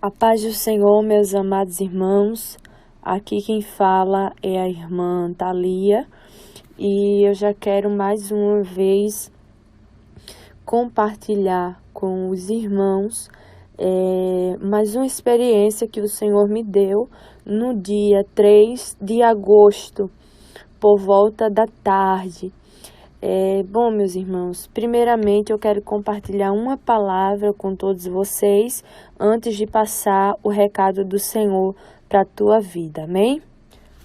A paz do Senhor, meus amados irmãos. Aqui quem fala é a irmã Thalia e eu já quero mais uma vez compartilhar com os irmãos mais uma experiência que o Senhor me deu no dia 3 de agosto, por volta da tarde. Bom, meus irmãos, primeiramente eu quero compartilhar uma palavra com todos vocês antes de passar o recado do Senhor para a tua vida, amém?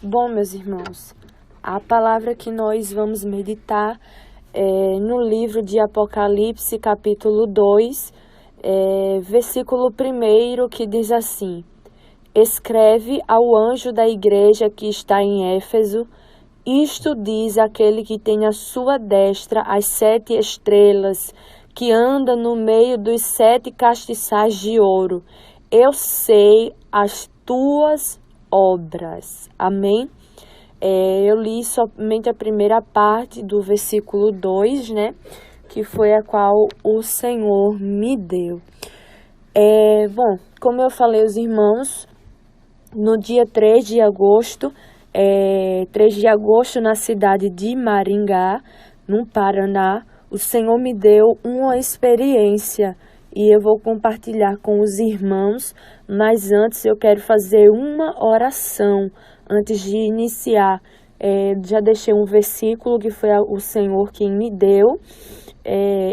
Bom, meus irmãos, a palavra que nós vamos meditar é no livro de Apocalipse, capítulo 2, versículo 1, que diz assim: Escreve ao anjo da igreja que está em Éfeso, isto diz aquele que tem à sua destra as 7 estrelas, que anda no meio dos 7 castiçais de ouro. Eu sei as tuas obras. Amém? Eu li somente a primeira parte do versículo 2, né? Que foi a qual o Senhor me deu. Bom, como eu falei aos irmãos, no dia 3 de agosto, 3 de agosto, na cidade de Maringá, no Paraná, o Senhor me deu uma experiência e eu vou compartilhar com os irmãos, mas antes eu quero fazer uma oração antes de iniciar. Já deixei um versículo que foi o Senhor quem me deu,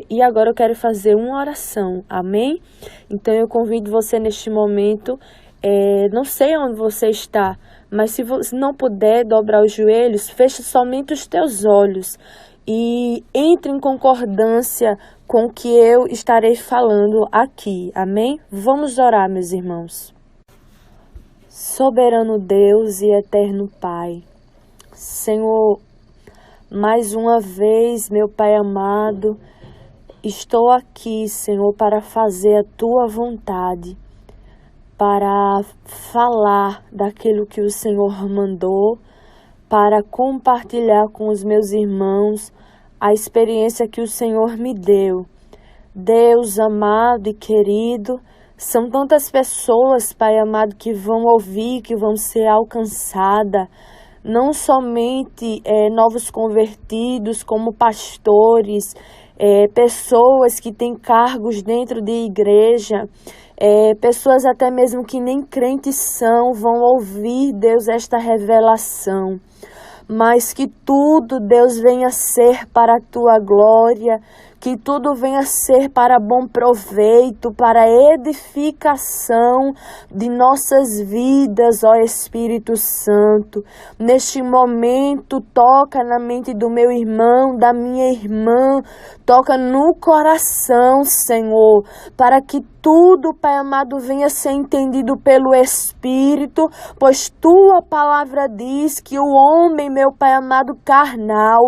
e agora eu quero fazer uma oração, amém? Então eu convido você neste momento, não sei onde você está, mas se você não puder dobrar os joelhos, feche somente os teus olhos e entre em concordância com o que eu estarei falando aqui, amém? Vamos orar, meus irmãos. Soberano Deus e eterno Pai, Senhor, mais uma vez, meu Pai amado, estou aqui, Senhor, para fazer a Tua vontade, para falar daquilo que o Senhor mandou, para compartilhar com os meus irmãos a experiência que o Senhor me deu. Deus amado e querido, são tantas pessoas, Pai amado, que vão ouvir, que vão ser alcançadas, não somente novos convertidos, como pastores, pessoas que têm cargos dentro de igreja, pessoas até mesmo que nem crentes são, vão ouvir, Deus, esta revelação. Mas que tudo, Deus, venha ser para a Tua glória, que tudo venha ser para bom proveito, para edificação de nossas vidas, ó Espírito Santo. Neste momento, toca na mente do meu irmão, da minha irmã, toca no coração, Senhor, para que tudo, Pai amado, venha ser entendido pelo Espírito, pois Tua palavra diz que o homem, meu Pai amado, carnal,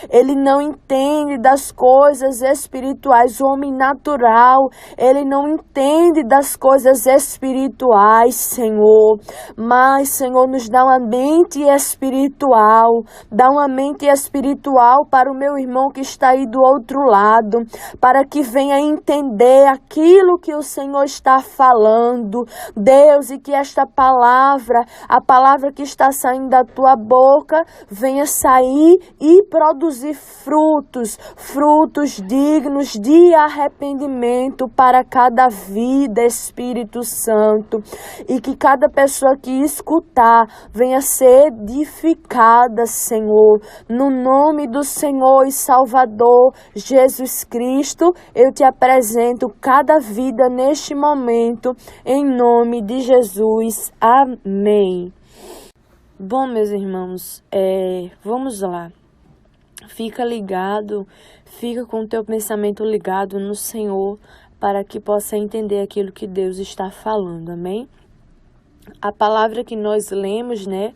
ele não entende das coisas espirituais. O homem natural, ele não entende das coisas espirituais, Senhor. Mas, Senhor, nos dá uma mente espiritual, dá uma mente espiritual para o meu irmão que está aí do outro lado, para que venha entender aquilo que o Senhor está falando, Deus, e que esta palavra, a palavra que está saindo da Tua boca, venha sair e produzir frutos dignos de arrependimento para cada vida, Espírito Santo, e que cada pessoa que escutar venha ser edificada, Senhor, no nome do Senhor e Salvador Jesus Cristo. Eu te apresento cada vida neste momento, em nome de Jesus. Amém. Bom, meus irmãos, vamos lá. Fica ligado, fica com o teu pensamento ligado no Senhor, para que possa entender aquilo que Deus está falando, amém? A palavra que nós lemos, né,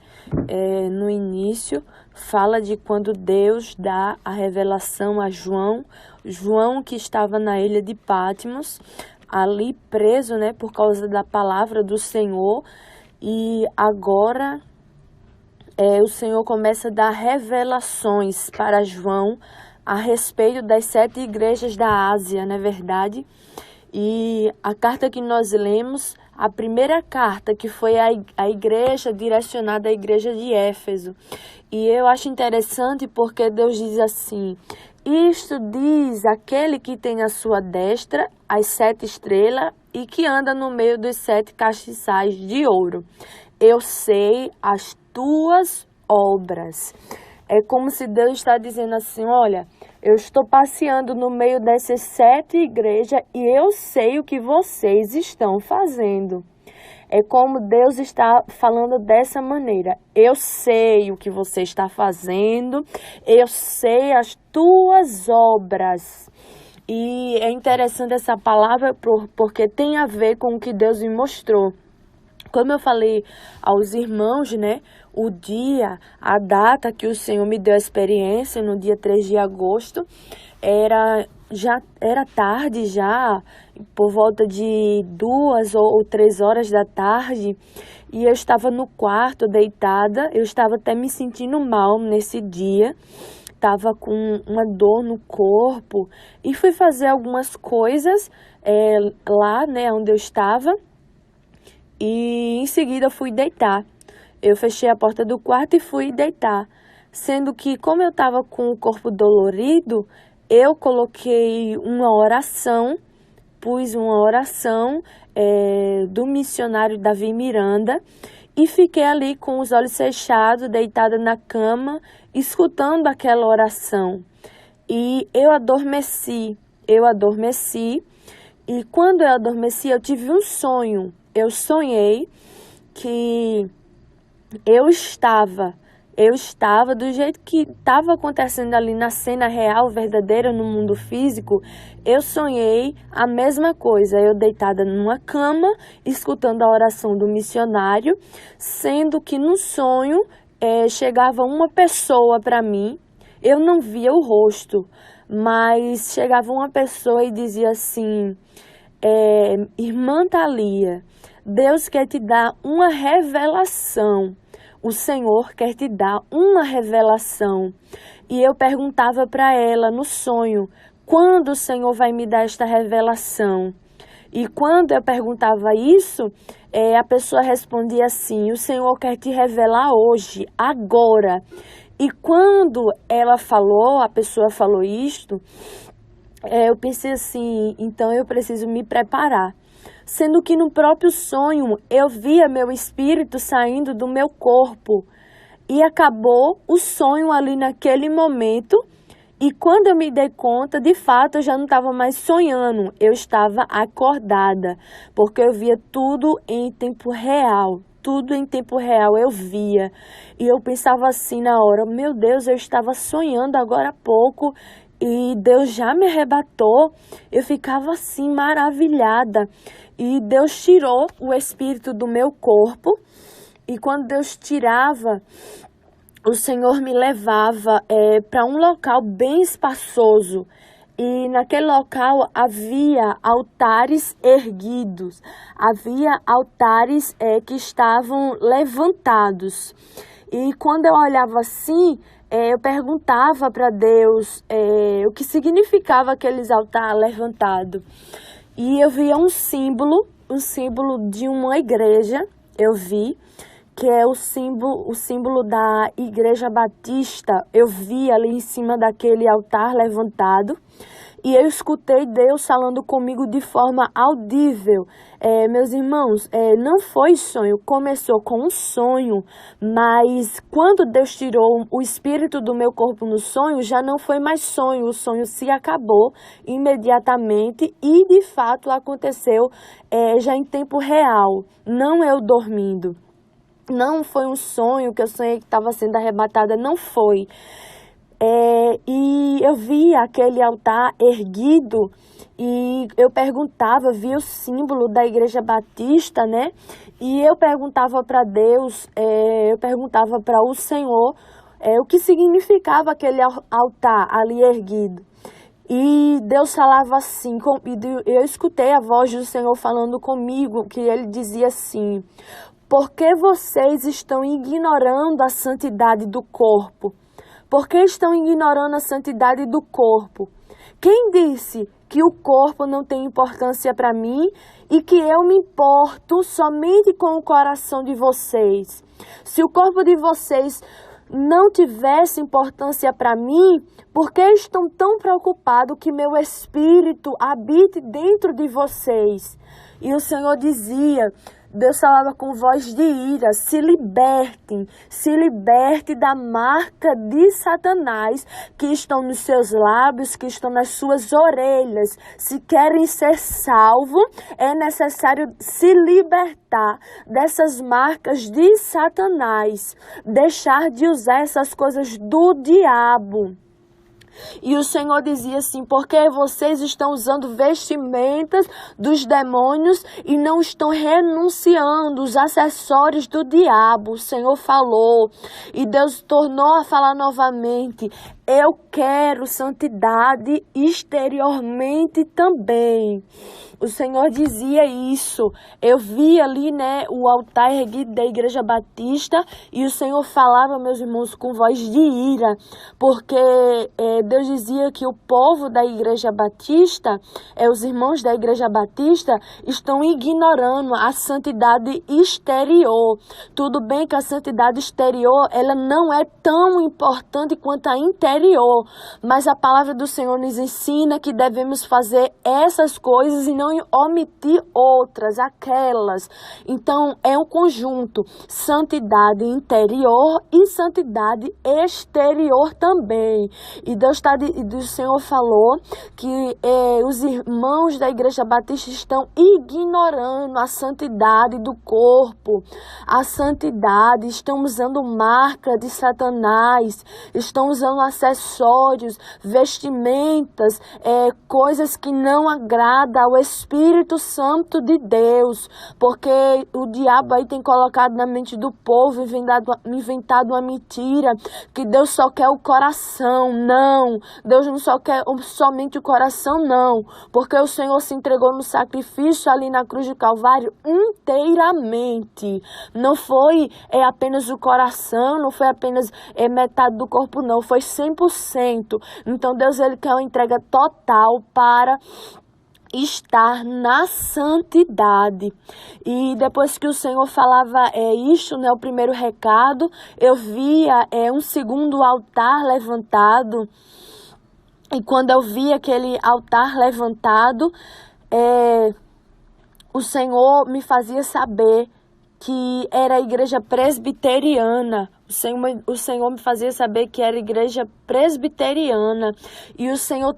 no início, fala de quando Deus dá a revelação a João que estava na ilha de Patmos, ali preso, né, por causa da palavra do Senhor, e agora o Senhor começa a dar revelações para João a respeito das 7 igrejas da Ásia, não é verdade? E a carta que nós lemos a primeira carta, que foi a igreja, direcionada à igreja de Éfeso. E eu acho interessante porque Deus diz assim: isto diz aquele que tem à sua destra as 7 estrelas e que anda no meio dos 7 castiçais de ouro. Eu sei as tuas obras. É como se Deus está dizendo assim: olha, eu estou passeando no meio dessas 7 igrejas e eu sei o que vocês estão fazendo. É como Deus está falando dessa maneira: eu sei o que você está fazendo, eu sei as tuas obras. E é interessante essa palavra porque tem a ver com o que Deus me mostrou. Como eu falei aos irmãos, né, o dia, a data que o Senhor me deu a experiência, no dia 3 de agosto, já era tarde, já por volta de 2 ou 3 horas da tarde, e eu estava no quarto deitada. Eu estava até me sentindo mal nesse dia, estava com uma dor no corpo, e fui fazer algumas coisas lá, né, onde eu estava. E em seguida fui deitar. Eu fechei a porta do quarto e fui deitar. Sendo que, como eu estava com o corpo dolorido, eu coloquei uma oração, pus uma oração do missionário Davi Miranda e fiquei ali com os olhos fechados, deitada na cama, escutando aquela oração. E eu adormeci. E quando eu adormeci, eu tive um sonho. Eu sonhei que eu estava do jeito que estava acontecendo ali na cena real, verdadeira, no mundo físico. Eu sonhei a mesma coisa, eu deitada numa cama, escutando a oração do missionário, sendo que no sonho chegava uma pessoa para mim. Eu não via o rosto, mas chegava uma pessoa e dizia assim: irmã Thalia, Deus quer te dar uma revelação. O Senhor quer te dar uma revelação. E eu perguntava para ela no sonho: quando o Senhor vai me dar esta revelação? E quando eu perguntava isso, a pessoa respondia assim: o Senhor quer te revelar hoje, agora. E quando a pessoa falou isto, eu pensei assim: então eu preciso me preparar. Sendo que no próprio sonho eu via meu espírito saindo do meu corpo. E acabou o sonho ali naquele momento. E quando eu me dei conta, de fato, eu já não estava mais sonhando. Eu estava acordada, porque eu via tudo em tempo real. Tudo em tempo real eu via. E eu pensava assim na hora: meu Deus, eu estava sonhando agora há pouco e Deus já me arrebatou. Eu ficava assim maravilhada. E Deus tirou o espírito do meu corpo. E quando Deus tirava, o Senhor me levava para um local bem espaçoso. E naquele local havia altares erguidos. Havia altares que estavam levantados. E quando eu olhava assim, eu perguntava para Deus o que significava aqueles altares levantados. E eu via um símbolo de uma igreja. Eu vi que é o símbolo da Igreja Batista. Eu vi ali em cima daquele altar levantado. E eu escutei Deus falando comigo de forma audível. Meus irmãos, não foi sonho, começou com um sonho, mas quando Deus tirou o espírito do meu corpo no sonho, já não foi mais sonho, o sonho se acabou imediatamente e de fato aconteceu já em tempo real, não eu dormindo. Não foi um sonho que eu sonhei que estava sendo arrebatada, não foi. E eu via aquele altar erguido e eu perguntava, via o símbolo da Igreja Batista, né? E eu perguntava para Deus, eu perguntava para o Senhor o que significava aquele altar ali erguido. E Deus falava assim, eu escutei a voz do Senhor falando comigo, que ele dizia assim: por que vocês estão ignorando a santidade do corpo? Por que estão ignorando a santidade do corpo? Quem disse que o corpo não tem importância para mim e que eu me importo somente com o coração de vocês. Se o corpo de vocês não tivesse importância para mim, por que estão tão preocupados que meu espírito habite dentro de vocês? E o Senhor dizia, Deus falava com voz de ira, se libertem da marca de Satanás que estão nos seus lábios, que estão nas suas orelhas. Se querem ser salvos, é necessário se libertar dessas marcas de Satanás, deixar de usar essas coisas do diabo. E o Senhor dizia assim, porque vocês estão usando vestimentas dos demônios e não estão renunciando os acessórios do diabo. O Senhor falou e Deus tornou a falar novamente. Eu quero santidade exteriormente também. O Senhor dizia isso. Eu vi ali, o altar erguido da Igreja Batista e o Senhor falava, meus irmãos, com voz de ira, porque Deus dizia que o povo da Igreja Batista, os irmãos da Igreja Batista, estão ignorando a santidade exterior. Tudo bem que a santidade exterior, ela não é tão importante quanto a interior, mas a palavra do Senhor nos ensina que devemos fazer essas coisas e não omitir outras, aquelas. Então, é um conjunto, santidade interior e santidade exterior também. E o Senhor falou que os irmãos da Igreja Batista estão ignorando a santidade do corpo, a santidade, estão usando marca de Satanás, estão usando acessórios, vestimentas, coisas que não agradam ao Espírito Santo de Deus, porque o diabo aí tem colocado na mente do povo, inventado uma mentira, que Deus só quer o coração. Não, Deus não só quer somente o coração, não, porque o Senhor se entregou no sacrifício ali na cruz do Calvário inteiramente. Não foi apenas o coração, não foi apenas metade do corpo, não, foi 100%. Então Deus, ele quer uma entrega total para estar na santidade. E depois que o Senhor falava isso, o primeiro recado, eu via um segundo altar levantado. E quando eu vi aquele altar levantado, o Senhor me fazia saber que era a igreja presbiteriana. O Senhor me fazia saber que era a igreja presbiteriana. E o Senhor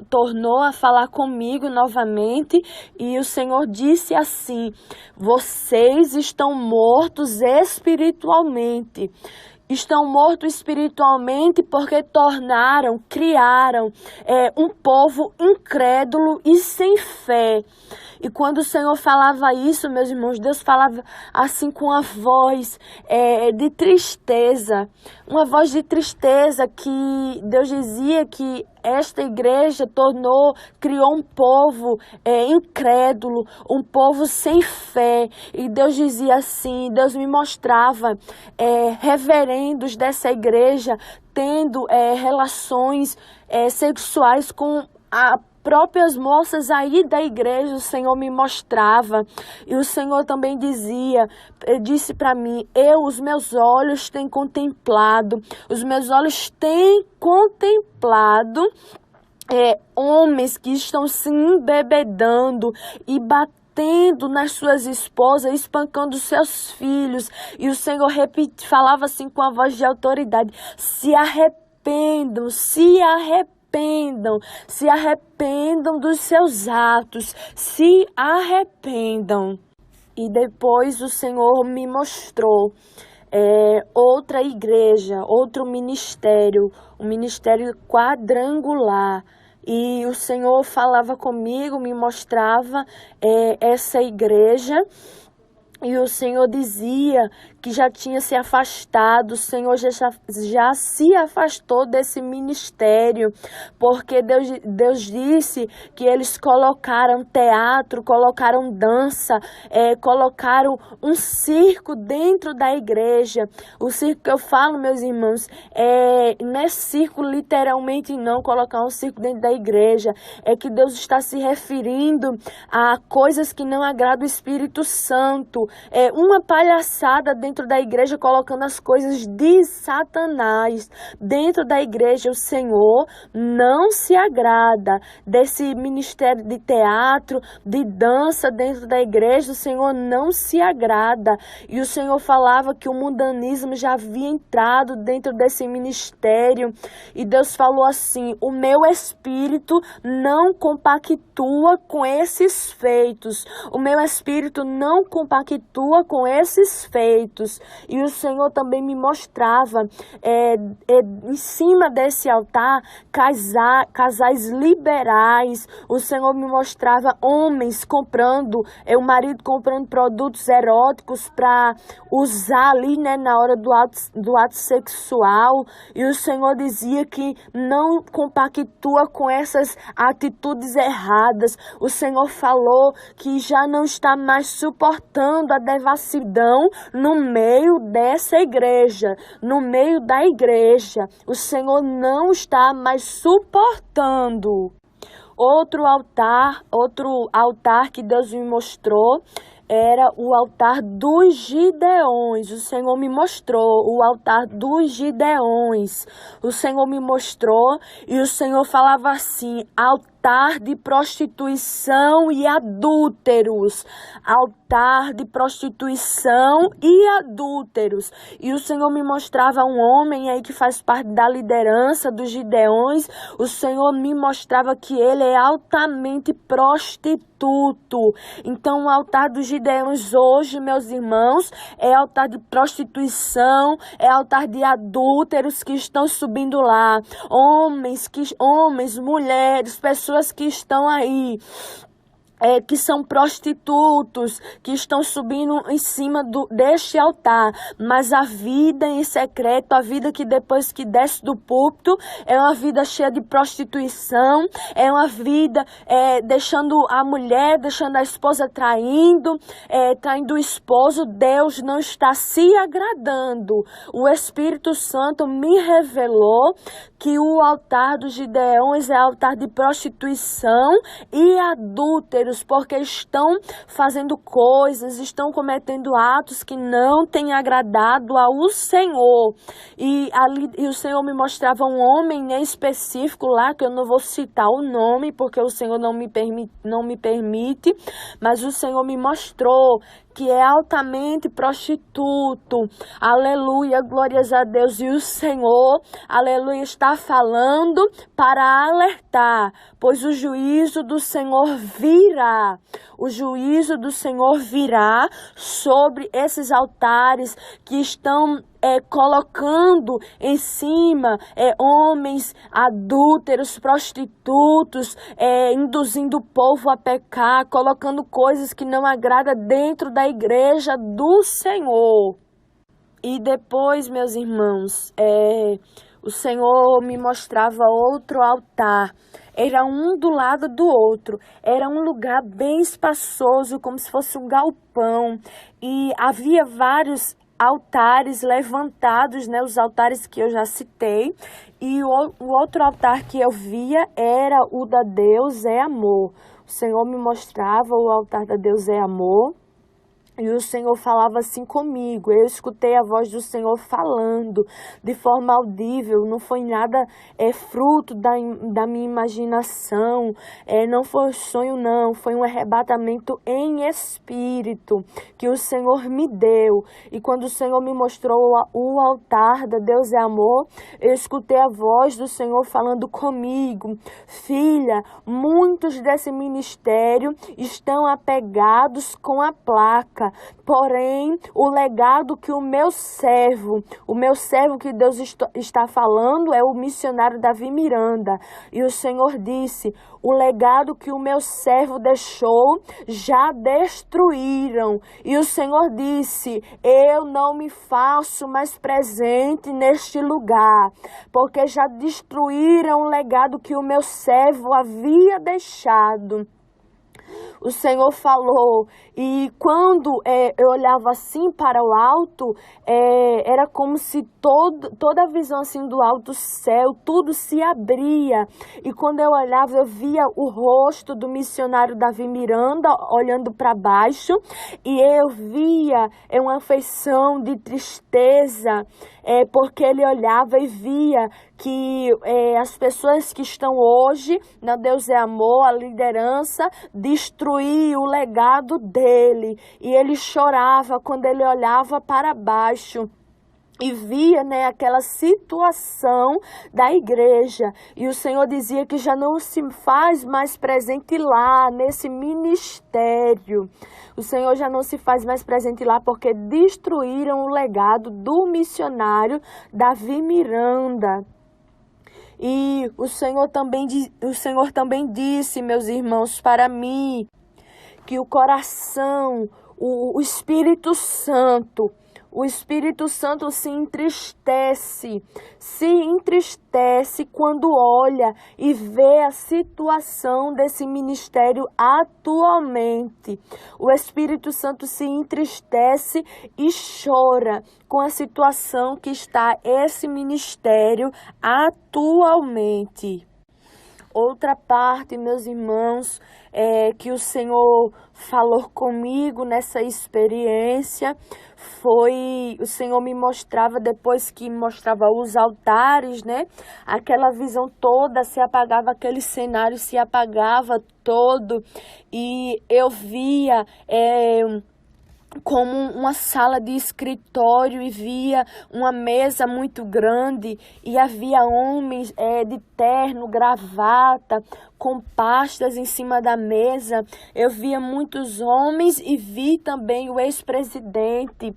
tornou a falar comigo novamente. E o Senhor disse assim: vocês estão mortos espiritualmente. Estão mortos espiritualmente porque criaram um povo incrédulo e sem fé. E quando o Senhor falava isso, meus irmãos, Deus falava assim com a voz de tristeza. Uma voz de tristeza que Deus dizia que esta igreja criou um povo incrédulo, um povo sem fé. E Deus dizia assim, Deus me mostrava reverendos dessa igreja tendo relações sexuais com próprias moças aí da igreja. O Senhor me mostrava. E o Senhor também disse para mim, os meus olhos têm contemplado, homens que estão se embebedando e batendo nas suas esposas, espancando os filhos. E o Senhor falava assim com a voz de autoridade: se arrependam dos seus atos, se arrependam. E depois o Senhor me mostrou outra igreja, outro ministério, um ministério quadrangular. E o Senhor falava comigo, me mostrava essa igreja. E o Senhor dizia que já tinha se afastado, o Senhor já se afastou desse ministério, porque Deus disse que eles colocaram teatro, colocaram dança, colocaram um circo dentro da igreja. O circo que eu falo, meus irmãos, não é circo literalmente não, colocar um circo dentro da igreja, é que Deus está se referindo a coisas que não agradam o Espírito Santo, uma palhaçada dentro da igreja, colocando as coisas de Satanás dentro da igreja. O Senhor não se agrada desse ministério de teatro, de dança dentro da igreja. O Senhor não se agrada. E o Senhor falava que o mundanismo já havia entrado dentro desse ministério. E Deus falou assim: o meu espírito não compactua com esses feitos. O meu espírito não compactua com esses feitos. E o Senhor também me mostrava em cima desse altar casais liberais. O Senhor me mostrava homens comprando, o marido comprando produtos eróticos para usar ali, né, na hora do ato sexual. E o Senhor dizia que não compactua com essas atitudes erradas. O Senhor falou que já não está mais suportando a devassidão no meio dessa igreja, no meio da igreja. O Senhor não está mais suportando. Outro altar que Deus me mostrou era o altar dos Gideões. O Senhor me mostrou o altar dos Gideões. O Senhor me mostrou e o Senhor falava assim: altar de prostituição e adúlteros. Altar de prostituição e adúlteros. E o Senhor me mostrava um homem aí que faz parte da liderança dos Gideões. O Senhor me mostrava que ele é altamente prostituto. Então o altar dos Gideões hoje, meus irmãos, é altar de prostituição, é altar de adúlteros que estão subindo lá. Homens, mulheres, pessoas que estão aí, que são prostitutos, que estão subindo em cima deste altar. Mas a vida em secreto, a vida que depois que desce do púlpito, é uma vida cheia de prostituição, é uma vida deixando a mulher, deixando a esposa traindo o esposo. Deus não está se agradando. O Espírito Santo me revelou que o altar dos Gideões é altar de prostituição e adúlteros, porque estão fazendo coisas, estão cometendo atos que não têm agradado ao Senhor. E o Senhor me mostrava um homem, né, específico lá, que eu não vou citar o nome, porque o Senhor não me permite, mas o Senhor me mostrou que é altamente prostituto. Aleluia, glórias a Deus. E o Senhor, aleluia, está falando para alertar, pois o juízo do Senhor virá. O juízo do Senhor virá sobre esses altares que estão colocando em cima homens adúlteros, prostitutos, induzindo o povo a pecar, colocando coisas que não agradam dentro da igreja do Senhor. E depois, meus irmãos, o Senhor me mostrava outro altar. Era um do lado do outro. Era um lugar bem espaçoso, como se fosse um galpão. E havia vários altares levantados, né, os altares que eu já citei, e o outro altar que eu via era o da Deus é Amor. O Senhor me mostrava o altar da Deus é Amor, e o Senhor falava assim comigo. Eu escutei a voz do Senhor falando de forma audível. Não foi nada fruto da minha imaginação. Não foi sonho, não. Foi um arrebatamento em espírito que o Senhor me deu. E quando o Senhor me mostrou o altar da Deus é Amor, eu escutei a voz do Senhor falando comigo. Filha, muitos desse ministério estão apegados com a placa. porém o legado que o meu servo que Deus está falando é o missionário Davi Miranda. E o Senhor disse: o legado que o meu servo deixou já destruíram. E o Senhor disse: eu não me faço mais presente neste lugar, porque já destruíram o legado que o meu servo havia deixado. O Senhor falou, e quando eu olhava assim para o alto, era como se toda a visão assim do alto céu, tudo se abria. E quando eu olhava, eu via o rosto do missionário Davi Miranda olhando para baixo, e eu via uma afeição de tristeza, porque ele olhava e via que as pessoas que estão hoje na Deus é Amor, a liderança, destruir o legado dele. E ele chorava quando ele olhava para baixo e via, aquela situação da igreja. E o Senhor dizia que já não se faz mais presente lá, nesse ministério. O Senhor já não se faz mais presente lá porque destruíram o legado do missionário Davi Miranda. E o Senhor também disse, meus irmãos, para mim, que o coração, o Espírito Santo se entristece quando olha e vê a situação desse ministério atualmente. O Espírito Santo se entristece e chora com a situação que está esse ministério atualmente. Outra parte, meus irmãos, que o Senhor falou comigo nessa experiência foi, o Senhor me mostrava, depois que mostrava os altares, aquela visão toda se apagava, aquele cenário se apagava todo, e eu via como uma sala de escritório e via uma mesa muito grande e havia homens de terno, gravata, com pastas em cima da mesa. Eu via muitos homens e vi também o ex-presidente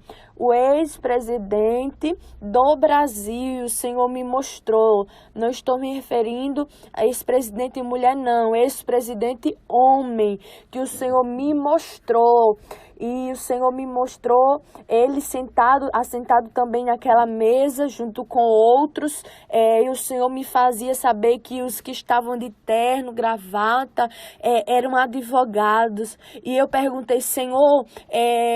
do Brasil. O Senhor me mostrou, não estou me referindo a ex-presidente mulher não, ex-presidente homem, que o Senhor me mostrou. E o Senhor me mostrou ele assentado também naquela mesa, junto com outros. E o Senhor me fazia saber que os que estavam de terno, gravata, eram advogados. E eu perguntei: Senhor,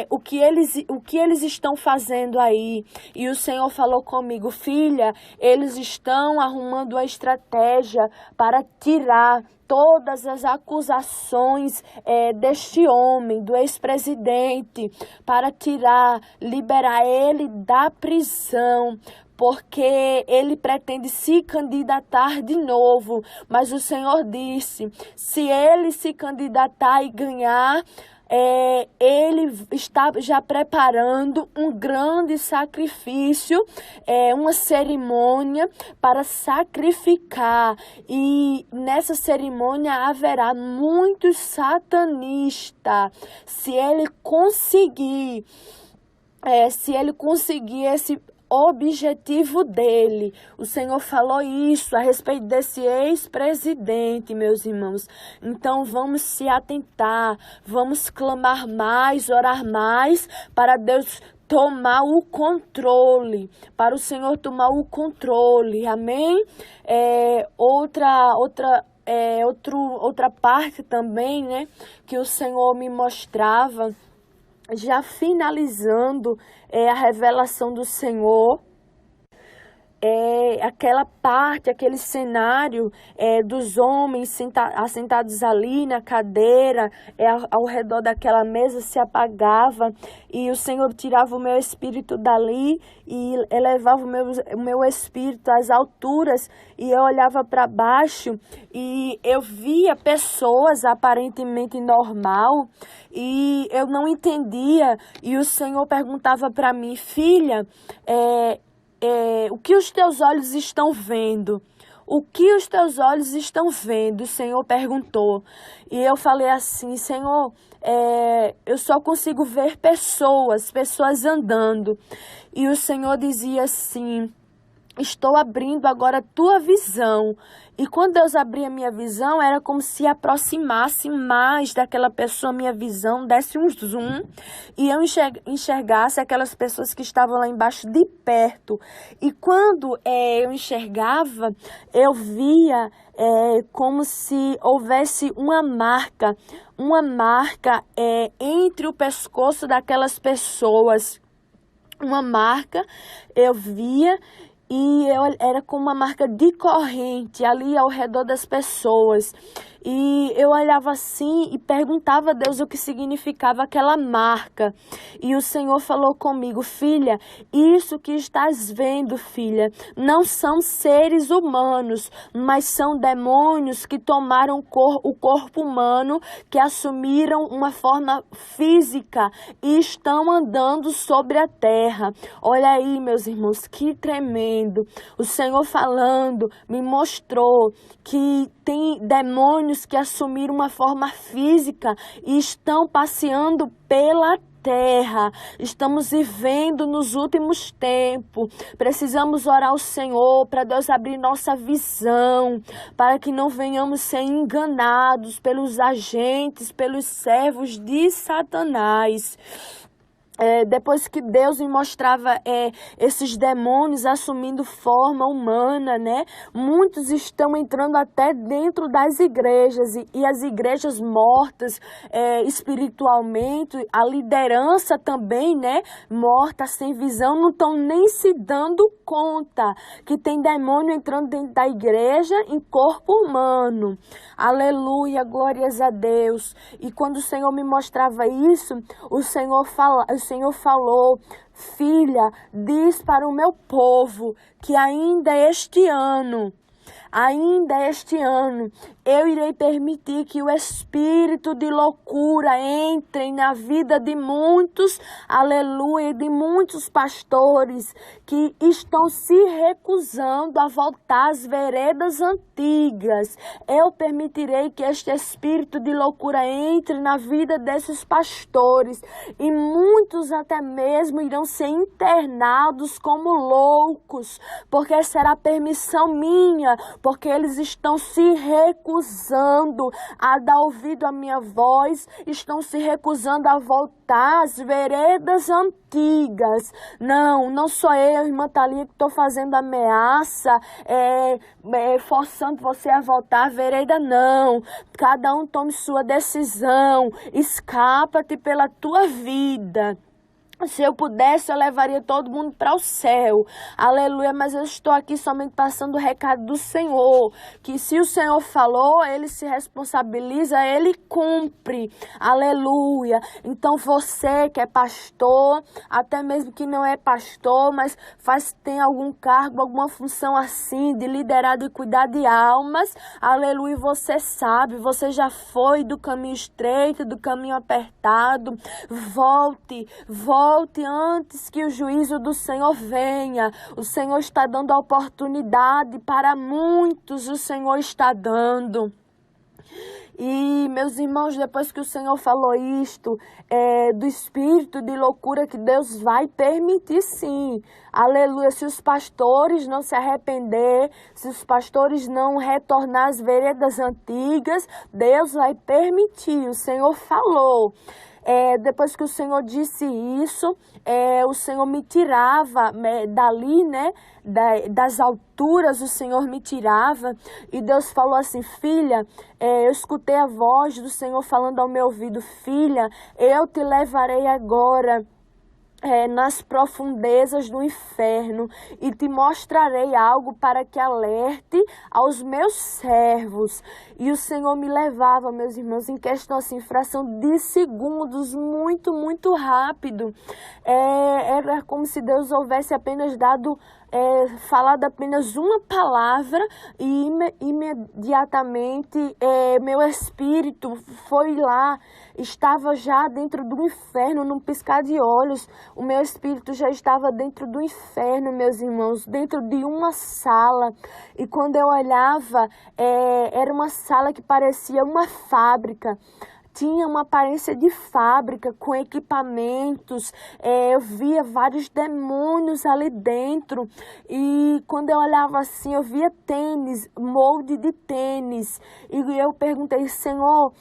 o que eles estão fazendo aí? E o Senhor falou comigo: filha, eles estão arrumando a estratégia para tirar todas as acusações deste homem, do ex-presidente, para liberar ele da prisão, porque ele pretende se candidatar de novo. Mas o Senhor disse: se ele se candidatar e ganhar, ele está já preparando um grande sacrifício, uma cerimônia para sacrificar, e nessa cerimônia haverá muitos satanistas. Se ele conseguir esse objetivo dele. O Senhor falou isso a respeito desse ex-presidente, meus irmãos. Então vamos se atentar, vamos clamar mais, orar mais para Deus tomar o controle, para o Senhor tomar o controle, amém? Outra parte também, que o Senhor me mostrava, já finalizando a revelação do Senhor, aquela parte, aquele cenário dos homens assentados ali na cadeira, ao redor daquela mesa se apagava, e o Senhor tirava o meu espírito dali e elevava o meu espírito às alturas, e eu olhava para baixo e eu via pessoas aparentemente normal, e eu não entendia, e o Senhor perguntava para mim: filha, o que os teus olhos estão vendo? O que os teus olhos estão vendo? O Senhor perguntou. E eu falei assim: Senhor, eu só consigo ver pessoas andando. E o Senhor dizia assim: estou abrindo agora a tua visão. E quando Deus abria a minha visão, era como se aproximasse mais daquela pessoa, minha visão, desse um zoom, e eu enxergasse aquelas pessoas que estavam lá embaixo de perto. E quando eu enxergava, eu via como se houvesse uma marca entre o pescoço daquelas pessoas. Uma marca, eu via, e era como uma marca de corrente ali ao redor das pessoas. E eu olhava assim e perguntava a Deus o que significava aquela marca. E o Senhor falou comigo: filha, isso que estás vendo, filha, não são seres humanos, mas são demônios que tomaram o corpo humano, que assumiram uma forma física e estão andando sobre a terra. Olha aí, meus irmãos, que tremendo. O Senhor falando me mostrou que tem demônios que assumiram uma forma física e estão passeando pela terra. Estamos vivendo nos últimos tempos. Precisamos orar ao Senhor para Deus abrir nossa visão, para que não venhamos ser enganados pelos agentes, pelos servos de Satanás. Depois que Deus me mostrava esses demônios assumindo forma humana, né? Muitos estão entrando até dentro das igrejas, e as igrejas mortas espiritualmente, a liderança também, né? Morta, sem visão, não estão nem se dando conta que tem demônio entrando dentro da igreja em corpo humano. Aleluia, glórias a Deus. E quando o Senhor me mostrava isso, o Senhor falou: filha, diz para o meu povo que ainda este ano, eu irei permitir que o espírito de loucura entre na vida de muitos, aleluia, de muitos pastores que estão se recusando a voltar às veredas antigas. Eu permitirei que este espírito de loucura entre na vida desses pastores, e muitos até mesmo irão ser internados como loucos, porque será permissão minha, porque eles estão se recusando a dar ouvido à minha voz, estão se recusando a voltar às veredas antigas. Não sou eu, irmã Thalia, que estou fazendo ameaça, forçando você a voltar à vereda, não. Cada um tome sua decisão, escapa-te pela tua vida. Se eu pudesse, eu levaria todo mundo para o céu. Aleluia, mas eu estou aqui somente passando o recado do Senhor. Que se o Senhor falou, Ele se responsabiliza, Ele cumpre. Aleluia. Então você que é pastor, até mesmo que não é pastor, mas tem algum cargo, alguma função assim, de liderar, de cuidar de almas. Aleluia, você sabe, você já foi do caminho estreito, do caminho apertado. Volte antes que o juízo do Senhor venha. O Senhor está dando a oportunidade para muitos, o Senhor está dando. E, meus irmãos, depois que o Senhor falou isto, do espírito de loucura que Deus vai permitir, sim. Aleluia. Se os pastores não se arrepender, se os pastores não retornar às veredas antigas, Deus vai permitir. O Senhor falou. Depois que o Senhor disse isso, o Senhor me tirava dali, né, das alturas, o Senhor me tirava, e Deus falou assim: filha, eu escutei a voz do Senhor falando ao meu ouvido: filha, eu te levarei agora nas profundezas do inferno e te mostrarei algo para que alerte aos meus servos. E o Senhor me levava, meus irmãos, em questão assim, fração de segundos, muito, muito rápido. Era como se Deus houvesse apenas falado apenas uma palavra, e imediatamente meu espírito foi lá, estava já dentro do inferno, num piscar de olhos. O meu espírito já estava dentro do inferno, meus irmãos, dentro de uma sala. E quando eu olhava, era uma sala que parecia uma fábrica. tinha uma aparência de fábrica, com equipamentos, eu via vários demônios ali dentro, e quando eu olhava assim, eu via tênis, molde de tênis, e eu perguntei, Senhor,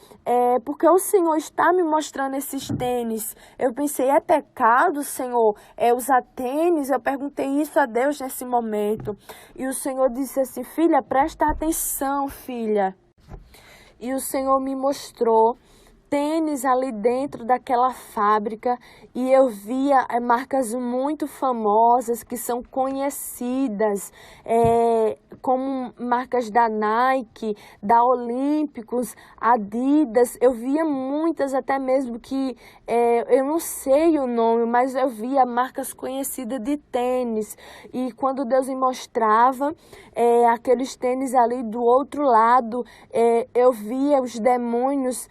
por que o Senhor está me mostrando esses tênis? Eu pensei, é pecado, Senhor, usar tênis? Eu perguntei isso a Deus nesse momento, e o Senhor disse assim, filha, presta atenção, filha. E o Senhor me mostrou tênis ali dentro daquela fábrica e eu via marcas muito famosas que são conhecidas, como marcas da Nike, da Olímpicos, Adidas. Eu via muitas até mesmo que eu não sei o nome, mas eu via marcas conhecidas de tênis. E quando Deus me mostrava aqueles tênis ali do outro lado, eu via os demônios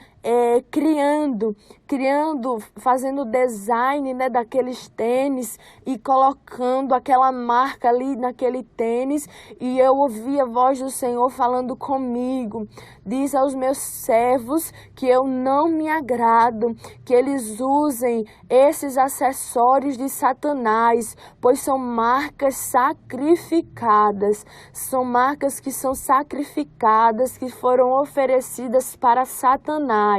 criando, fazendo design, né, daqueles tênis e colocando aquela marca ali naquele tênis, e eu ouvi a voz do Senhor falando comigo, diz aos meus servos que eu não me agrado, que eles usem esses acessórios de Satanás, pois são marcas sacrificadas, são marcas que são sacrificadas, que foram oferecidas para Satanás.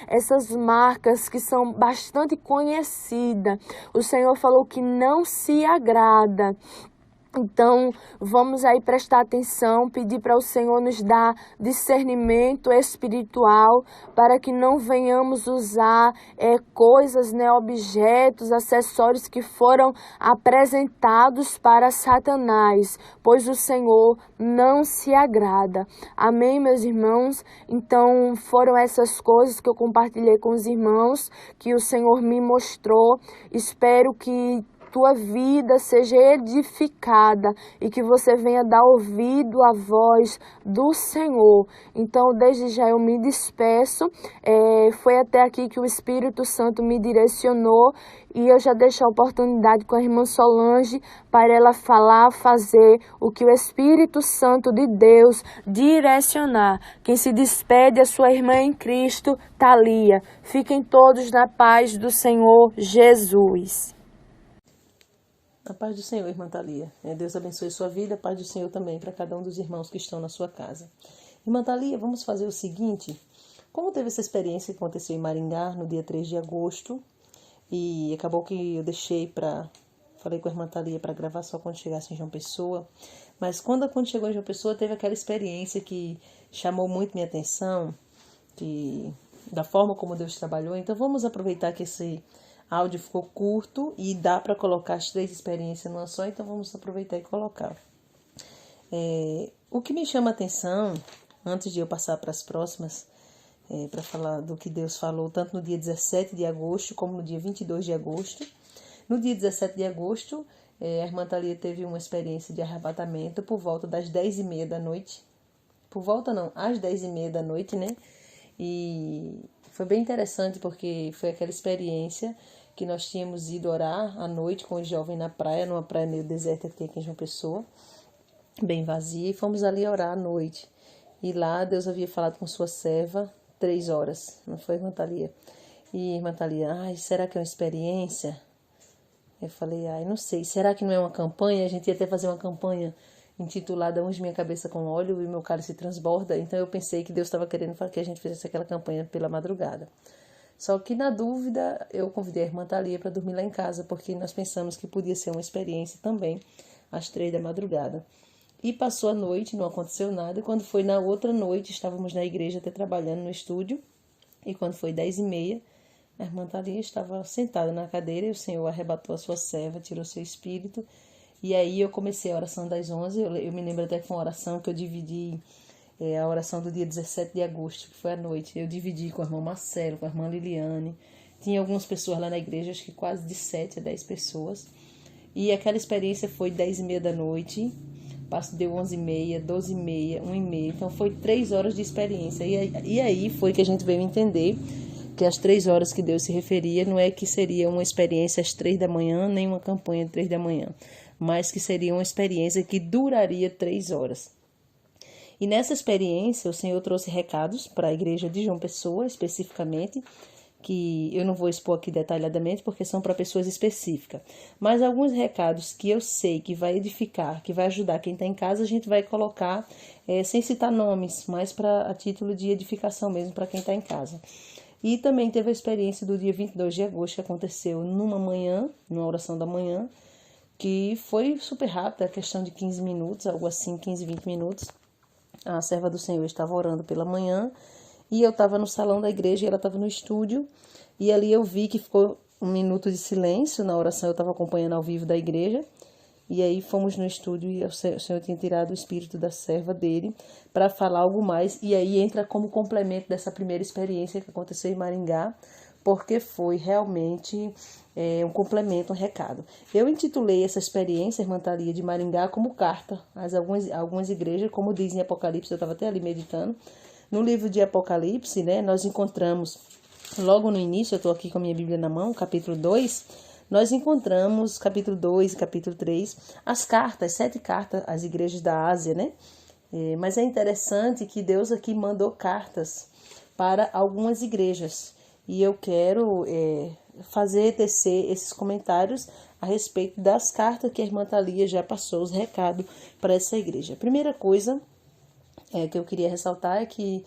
Essas marcas que são bastante conhecidas, o Senhor falou que não se agrada. Então, vamos aí prestar atenção, pedir para o Senhor nos dar discernimento espiritual, para que não venhamos usar coisas, né, objetos, acessórios que foram apresentados para Satanás, pois o Senhor não se agrada. Amém, meus irmãos? Então, foram essas coisas que eu compartilhei com os irmãos, que o Senhor me mostrou. Espero que tua vida seja edificada e que você venha dar ouvido à voz do Senhor. Então, desde já eu me despeço. Foi até aqui que o Espírito Santo me direcionou e eu já deixo a oportunidade com a irmã Solange para ela falar, fazer o que o Espírito Santo de Deus direcionar. Quem se despede é sua irmã em Cristo, Thalia. Fiquem todos na paz do Senhor Jesus. A paz do Senhor, irmã Thalia. Deus abençoe sua vida, a paz do Senhor também para cada um dos irmãos que estão na sua casa. Irmã Thalia, vamos fazer o seguinte. Como teve essa experiência que aconteceu em Maringá no dia 3 de agosto, e acabou que eu falei com a irmã Thalia para gravar só quando chegasse em João Pessoa, mas quando chegou em João Pessoa teve aquela experiência que chamou muito minha atenção, da forma como Deus trabalhou. Então vamos aproveitar que esse áudio ficou curto e dá para colocar as 3 experiências numa só, então vamos aproveitar e colocar. O que me chama a atenção, antes de eu passar para as próximas, para falar do que Deus falou, tanto no dia 17 de agosto como no dia 22 de agosto. No dia 17 de agosto, a irmã Thalia teve uma experiência de arrebatamento por volta das 10h30 da noite. Às 10h30 da noite, né? E foi bem interessante porque foi aquela experiência que nós tínhamos ido orar à noite com os jovens na praia, numa praia meio deserta que tem aqui em João Pessoa, bem vazia, e fomos ali orar à noite. E lá Deus havia falado com sua serva 3 horas, não foi, irmã Thalia? E irmã Thalia, será que é uma experiência? Eu falei, não sei, será que não é uma campanha? A gente ia até fazer uma campanha intitulada Unge Minha Cabeça com Óleo e Meu Cálice Transborda. Então eu pensei que Deus estava querendo que a gente fizesse aquela campanha pela madrugada. Só que na dúvida eu convidei a irmã Thalia para dormir lá em casa, porque nós pensamos que podia ser uma experiência também, às 3 da madrugada. E passou a noite, não aconteceu nada, e quando foi na outra noite, estávamos na igreja até trabalhando no estúdio, e quando foi 10h30, a irmã Thalia estava sentada na cadeira e o Senhor arrebatou a sua serva, tirou seu espírito. E aí eu comecei a oração das 11, eu me lembro até que foi uma oração que eu dividi, a oração do dia 17 de agosto, que foi à noite. Eu dividi com a irmã Marcelo, com a irmã Liliane. Tinha algumas pessoas lá na igreja, acho que quase de 7 a 10 pessoas. E aquela experiência foi 10h30 da noite, deu 11h30, 12h30, 1h30. Então foi 3 horas de experiência. E aí foi que a gente veio entender que as 3 horas que Deus se referia não é que seria uma experiência às 3 da manhã, nem uma campanha às 3 da manhã, mas que seria uma experiência que duraria 3 horas. E nessa experiência, o Senhor trouxe recados para a igreja de João Pessoa, especificamente, que eu não vou expor aqui detalhadamente, porque são para pessoas específicas. Mas alguns recados que eu sei que vai edificar, que vai ajudar quem está em casa, a gente vai colocar, sem citar nomes, mas a título de edificação mesmo para quem está em casa. E também teve a experiência do dia 22 de agosto, que aconteceu numa manhã, numa oração da manhã, que foi super rápida, questão de 15 minutos, algo assim, 15, 20 minutos. A serva do Senhor estava orando pela manhã e eu estava no salão da igreja e ela estava no estúdio. E ali eu vi que ficou um minuto de silêncio na oração, eu estava acompanhando ao vivo da igreja. E aí fomos no estúdio e o Senhor tinha tirado o espírito da serva dele para falar algo mais. E aí entra como complemento dessa primeira experiência que aconteceu em Maringá, porque foi realmente um complemento, um recado. Eu intitulei essa experiência, Irmã Thalia, de Maringá, como carta. Mas algumas igrejas, como diz em Apocalipse, eu estava até ali meditando, no livro de Apocalipse, né, nós encontramos, logo no início, eu estou aqui com a minha Bíblia na mão, capítulo 2, nós encontramos, capítulo 2 e capítulo 3, as cartas, 7 cartas às igrejas da Ásia, né? Mas é interessante que Deus aqui mandou cartas para algumas igrejas. E eu quero tecer esses comentários a respeito das cartas que a irmã Thalia já passou, os recados para essa igreja. A primeira coisa que eu queria ressaltar é que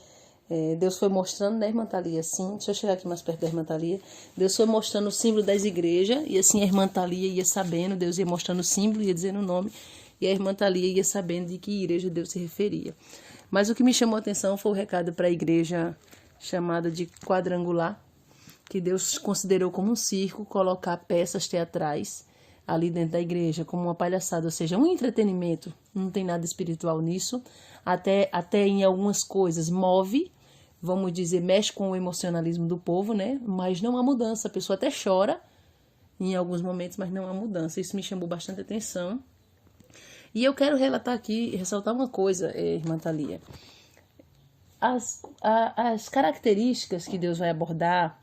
Deus foi mostrando, né, irmã Thalia, assim, deixa eu chegar aqui mais perto da irmã Thalia, Deus foi mostrando o símbolo das igrejas, e assim a irmã Thalia ia sabendo, Deus ia mostrando o símbolo, ia dizendo o nome, e a irmã Thalia ia sabendo de que igreja Deus se referia. Mas o que me chamou a atenção foi o recado para a igreja chamada de quadrangular, que Deus considerou como um circo colocar peças teatrais ali dentro da igreja, como uma palhaçada, ou seja, um entretenimento, não tem nada espiritual nisso, até em algumas coisas move, vamos dizer, mexe com o emocionalismo do povo, né? Mas não há mudança, a pessoa até chora em alguns momentos, mas não há mudança, isso me chamou bastante atenção. E eu quero relatar aqui, ressaltar uma coisa, irmã Thalia, as características que Deus vai abordar,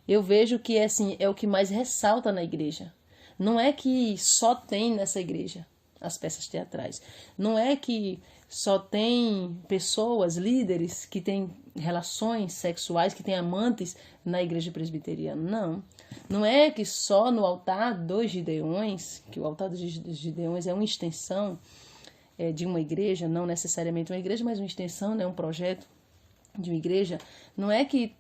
eu vejo que assim, é o que mais ressalta na igreja. Não é que só tem nessa igreja as peças teatrais. Não é que só tem pessoas, líderes, que têm relações sexuais, que têm amantes na igreja presbiteriana. Não. Não é que só no altar dos Gideões, que o altar dos Gideões é uma extensão de uma igreja, não necessariamente uma igreja, mas uma extensão, né, um projeto de uma igreja. Não é que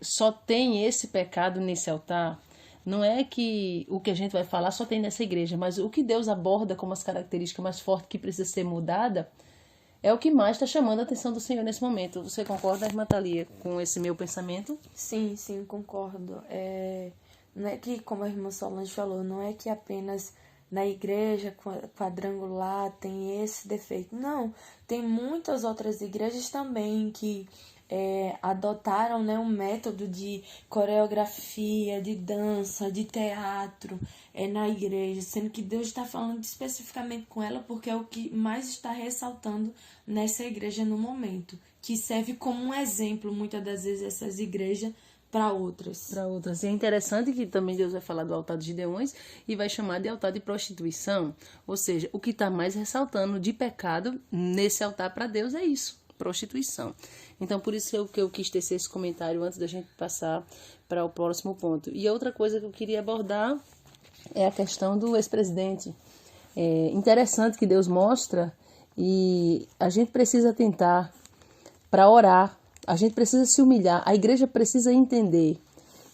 só tem esse pecado nesse altar. Não é que o que a gente vai falar só tem nessa igreja, mas o que Deus aborda como as características mais fortes que precisa ser mudada é o que mais está chamando a atenção do Senhor nesse momento. Você concorda, irmã Thalia, com esse meu pensamento? Sim, concordo. Não é que, como a irmã Solange falou, não é que apenas na igreja quadrangular tem esse defeito. Não, tem muitas outras igrejas também que adotaram, né, um método de coreografia, de dança, de teatro na igreja, sendo que Deus está falando especificamente com ela porque é o que mais está ressaltando nessa igreja no momento, que serve como um exemplo, muitas das vezes, essas igrejas para outras. E é interessante que também Deus vai falar do altar de Gideões e vai chamar de altar de prostituição, ou seja, o que está mais ressaltando de pecado nesse altar para Deus é isso, prostituição. Então, por isso que eu quis tecer esse comentário antes da gente passar para o próximo ponto. E outra coisa que eu queria abordar é a questão do ex-presidente. É interessante que Deus mostra e a gente precisa tentar para orar, a gente precisa se humilhar, a igreja precisa entender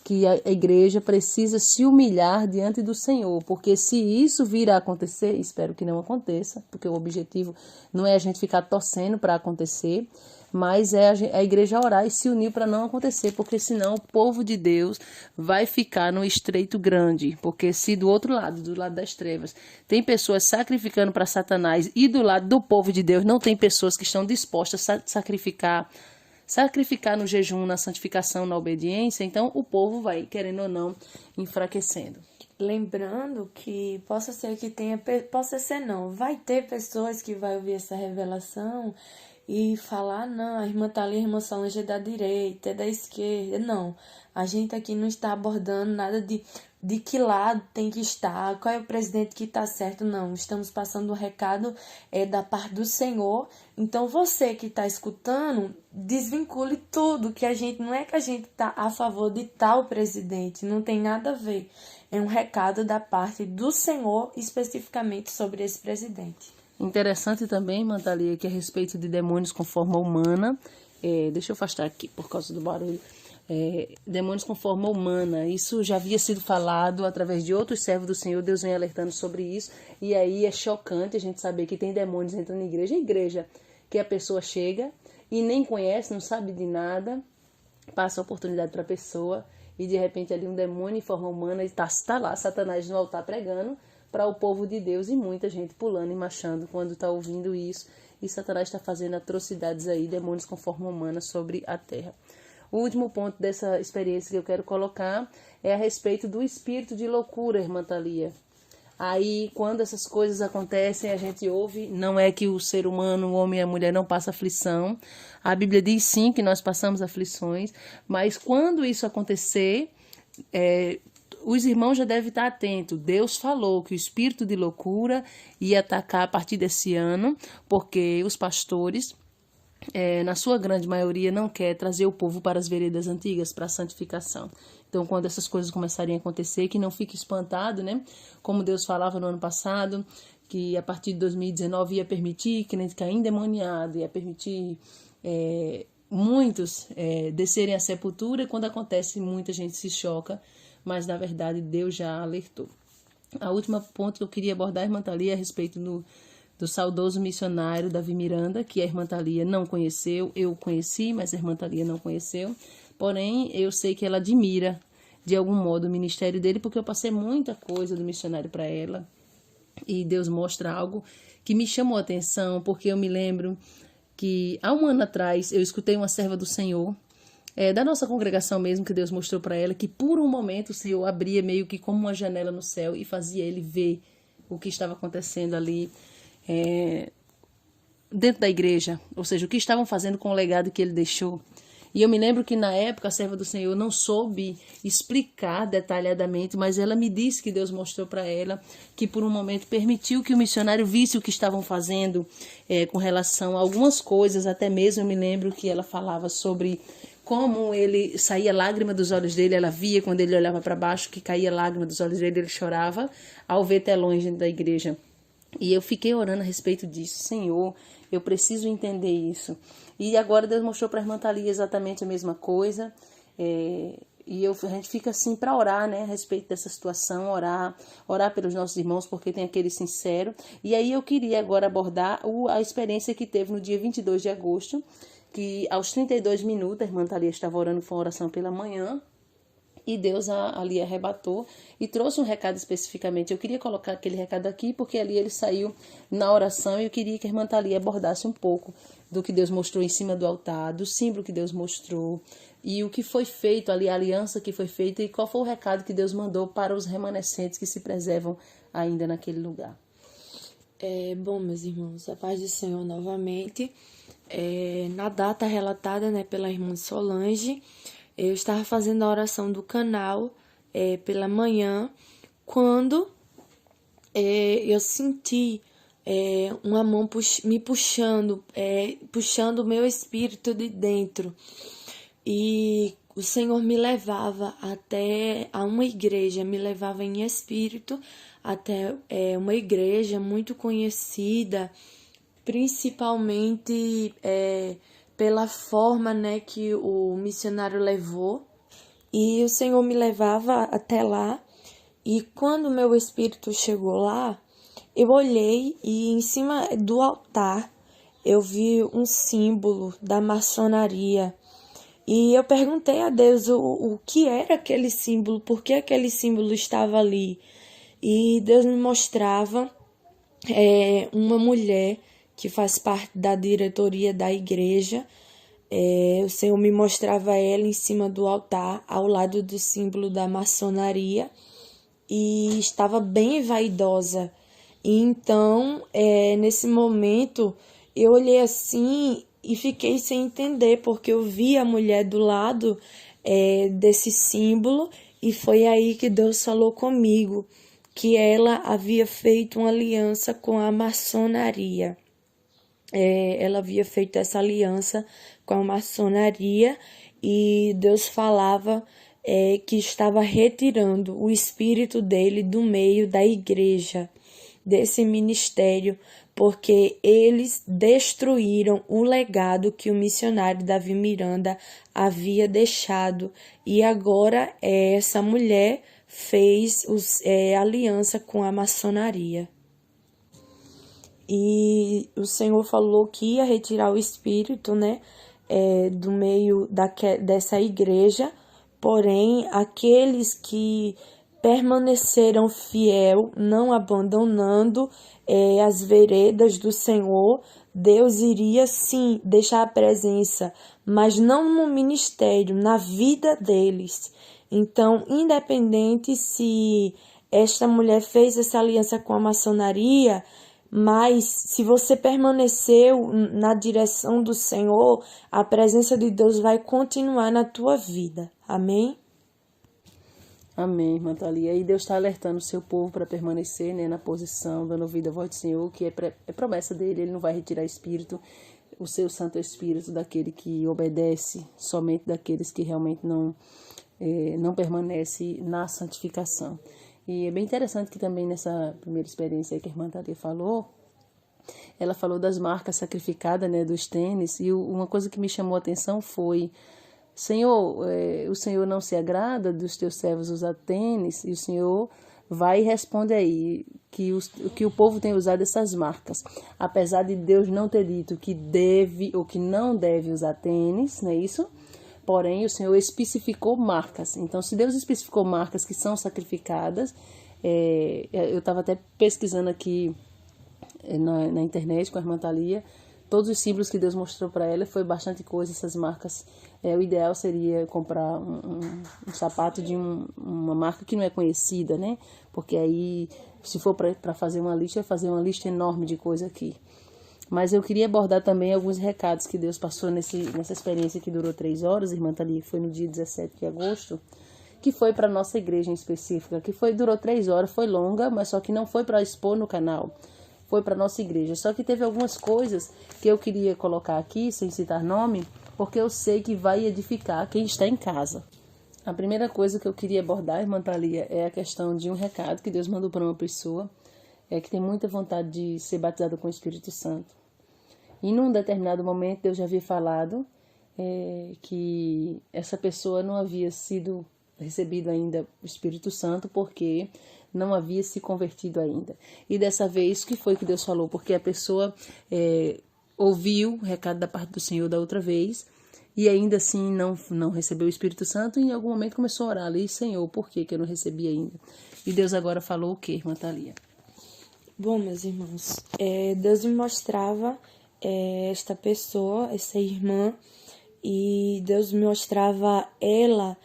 que a igreja precisa se humilhar diante do Senhor, porque se isso vir a acontecer, espero que não aconteça, porque o objetivo não é a gente ficar torcendo para acontecer, mas é a igreja orar e se unir para não acontecer, porque senão o povo de Deus vai ficar no estreito grande, porque se do outro lado, do lado das trevas, tem pessoas sacrificando para Satanás e do lado do povo de Deus não tem pessoas que estão dispostas a sacrificar no jejum, na santificação, na obediência, então o povo vai, querendo ou não, enfraquecendo. Lembrando que vai ter pessoas que vai ouvir essa revelação e falar, não, a irmã Thalia, a irmã Solange é da direita, é da esquerda. Não, a gente aqui não está abordando nada de de que lado tem que estar, qual é o presidente que está certo. Não, estamos passando o recado da parte do Senhor. Então você que está escutando, desvincule tudo, que a gente não é que a gente está a favor de tal presidente, não tem nada a ver. É um recado da parte do Senhor especificamente sobre esse presidente. Interessante também, Mantalia, que a respeito de demônios com forma humana, deixa eu afastar aqui por causa do barulho, demônios com forma humana, isso já havia sido falado através de outros servos do Senhor, Deus vem alertando sobre isso, e aí é chocante a gente saber que tem demônios entrando na igreja que a pessoa chega e nem conhece, não sabe de nada, passa a oportunidade para a pessoa, e de repente ali um demônio em forma humana está lá, Satanás no altar pregando para o povo de Deus, e muita gente pulando e marchando quando está ouvindo isso, e Satanás está fazendo atrocidades aí, demônios com forma humana sobre a terra. O último ponto dessa experiência que eu quero colocar é a respeito do espírito de loucura, irmã Thalia. Aí, quando essas coisas acontecem, a gente ouve, não é que o ser humano, o homem e a mulher não passam aflição. A Bíblia diz sim que nós passamos aflições, mas quando isso acontecer, os irmãos já devem estar atentos. Deus falou que o espírito de loucura ia atacar a partir desse ano, porque os pastores, na sua grande maioria, não quer trazer o povo para as veredas antigas, para a santificação. Então, quando essas coisas começarem a acontecer, que não fique espantado, né? Como Deus falava no ano passado, que a partir de 2019 ia permitir crente cair endemoniado, ia permitir muitos descerem à sepultura, e quando acontece, muita gente se choca, mas na verdade Deus já alertou. A última ponto que eu queria abordar, irmã Thalia, é a respeito do saudoso missionário Davi Miranda, que a irmã Thalia não conheceu, eu conheci, mas a irmã Thalia não conheceu, porém eu sei que ela admira de algum modo o ministério dele, porque eu passei muita coisa do missionário para ela, e Deus mostra algo que me chamou a atenção, porque eu me lembro que há um ano atrás eu escutei uma serva do Senhor, da nossa congregação mesmo, que Deus mostrou para ela, que por um momento o Senhor abria meio que como uma janela no céu e fazia ele ver o que estava acontecendo ali dentro da igreja, ou seja, o que estavam fazendo com o legado que ele deixou. E eu me lembro que na época a serva do Senhor não soube explicar detalhadamente, mas ela me disse que Deus mostrou para ela que por um momento permitiu que o missionário visse o que estavam fazendo com relação a algumas coisas, até mesmo eu me lembro que ela falava sobre como ele saía lágrima dos olhos dele, ela via quando ele olhava para baixo que caía lágrima dos olhos dele, ele chorava ao ver telões dentro da igreja. E eu fiquei orando a respeito disso. Senhor, eu preciso entender isso. E agora Deus mostrou para a irmã Thalia exatamente a mesma coisa. A gente fica assim para orar, né, a respeito dessa situação, orar pelos nossos irmãos, porque tem aquele sincero. E aí eu queria agora abordar a experiência que teve no dia 22 de agosto, que aos 32 minutos a irmã Thalia estava orando com oração pela manhã, e Deus ali arrebatou e trouxe um recado especificamente. Eu queria colocar aquele recado aqui, porque ali ele saiu na oração, e eu queria que a irmã Thalia abordasse um pouco do que Deus mostrou em cima do altar, do símbolo que Deus mostrou, e o que foi feito ali, a aliança que foi feita, e qual foi o recado que Deus mandou para os remanescentes que se preservam ainda naquele lugar. Bom, meus irmãos, a paz do Senhor novamente. Na data relatada, né, pela irmã Solange, eu estava fazendo a oração do canal pela manhã, quando eu senti uma mão me puxando, puxando o meu espírito de dentro. E o Senhor me levava até a uma igreja, me levava em espírito até uma igreja muito conhecida, principalmente pela forma, né, que o missionário levou. E o Senhor me levava até lá, e quando meu espírito chegou lá, eu olhei e em cima do altar eu vi um símbolo da maçonaria. E eu perguntei a Deus o que era aquele símbolo, por que aquele símbolo estava ali. E Deus me mostrava uma mulher que faz parte da diretoria da igreja. O Senhor me mostrava ela em cima do altar, ao lado do símbolo da maçonaria, e estava bem vaidosa. E então, nesse momento, eu olhei assim e fiquei sem entender, porque eu vi a mulher do lado desse símbolo, E foi aí que Deus falou comigo que ela havia feito uma aliança com a maçonaria. Ela havia feito essa aliança com a maçonaria e Deus falava que estava retirando o espírito dele do meio da igreja, desse ministério, porque eles destruíram o legado que o missionário Davi Miranda havia deixado. E agora essa mulher fez aliança com a maçonaria. E o Senhor falou que ia retirar o espírito, né, do meio dessa igreja, porém, aqueles que permaneceram fiel, não abandonando as veredas do Senhor, Deus iria sim deixar a presença, mas não no ministério, na vida deles. Então, independente se esta mulher fez essa aliança com a maçonaria, mas se você permaneceu na direção do Senhor, a presença de Deus vai continuar na tua vida. Amém? Amém, irmã Thalia. E Deus está alertando o seu povo para permanecer, né, na posição, dando ouvido à voz do Senhor, que é promessa dele. Ele não vai retirar espírito, o seu Santo Espírito, daquele que obedece, somente daqueles que realmente não permanece na santificação. E é bem interessante que também nessa primeira experiência aí que a irmã Thalia falou, ela falou das marcas sacrificadas, né, dos tênis, e uma coisa que me chamou a atenção foi: Senhor, o Senhor não se agrada dos teus servos usar tênis? E o Senhor vai e responde aí que o povo tem usado essas marcas. Apesar de Deus não ter dito que deve ou que não deve usar tênis, não é isso? Porém, o Senhor especificou marcas. Então, se Deus especificou marcas que são sacrificadas, eu estava até pesquisando aqui na internet com a irmã Thalia, todos os símbolos que Deus mostrou para ela, foi bastante coisa, essas marcas. O ideal seria comprar um sapato de uma marca que não é conhecida, né? Porque aí, se for para fazer uma lista, fazer uma lista enorme de coisa aqui. Mas eu queria abordar também alguns recados que Deus passou nessa experiência que durou 3 horas, irmã Thalia, que foi no dia 17 de agosto, que foi para a nossa igreja em específica, durou 3 horas, foi longa, mas só que não foi para expor no canal, foi para a nossa igreja. Só que teve algumas coisas que eu queria colocar aqui, sem citar nome, porque eu sei que vai edificar quem está em casa. A primeira coisa que eu queria abordar, irmã Thalia, é a questão de um recado que Deus mandou para uma pessoa, que tem muita vontade de ser batizada com o Espírito Santo. E num determinado momento Deus já havia falado que essa pessoa não havia sido recebido ainda o Espírito Santo porque não havia se convertido ainda. E dessa vez, o que foi que Deus falou? Porque a pessoa ouviu o recado da parte do Senhor da outra vez e ainda assim não recebeu o Espírito Santo, e em algum momento começou a orar ali: Senhor, por que eu não recebi ainda? E Deus agora falou o que, irmã Thalia? Bom, meus irmãos, Deus me mostrava esta pessoa, essa irmã, e Deus me mostrava ela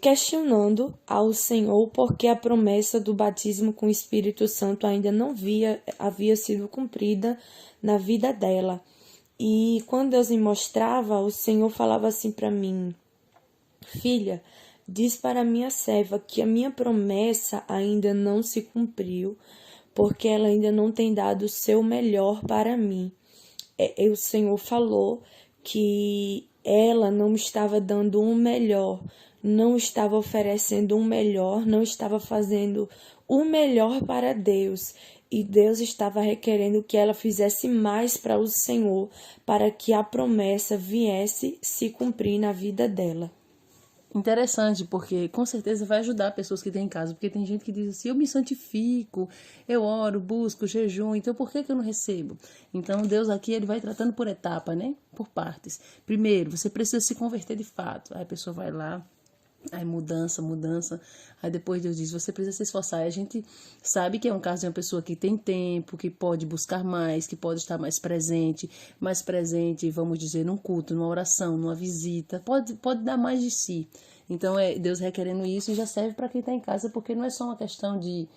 questionando ao Senhor porque a promessa do batismo com o Espírito Santo ainda não havia sido cumprida na vida dela. E quando Deus me mostrava, o Senhor falava assim para mim: filha, diz para a minha serva que a minha promessa ainda não se cumpriu, porque ela ainda não tem dado o seu melhor para mim. O Senhor falou que ela não estava dando um melhor, não estava oferecendo um melhor, não estava fazendo o melhor para Deus. E Deus estava requerendo que ela fizesse mais para o Senhor, para que a promessa viesse se cumprir na vida dela. Interessante, porque com certeza vai ajudar pessoas que têm em casa, porque tem gente que diz assim: eu me santifico, eu oro, busco, jejum, então por que eu não recebo? Então Deus aqui, ele vai tratando por etapa, né? Por partes. Primeiro, você precisa se converter de fato. Aí a pessoa vai lá, aí mudança, aí depois Deus diz: você precisa se esforçar. Aí a gente sabe que é um caso de uma pessoa que tem tempo, que pode buscar mais, que pode estar mais presente, vamos dizer, num culto, numa oração, numa visita, pode dar mais de si. Então Deus requerendo isso, e já serve para quem está em casa, porque não é só uma questão de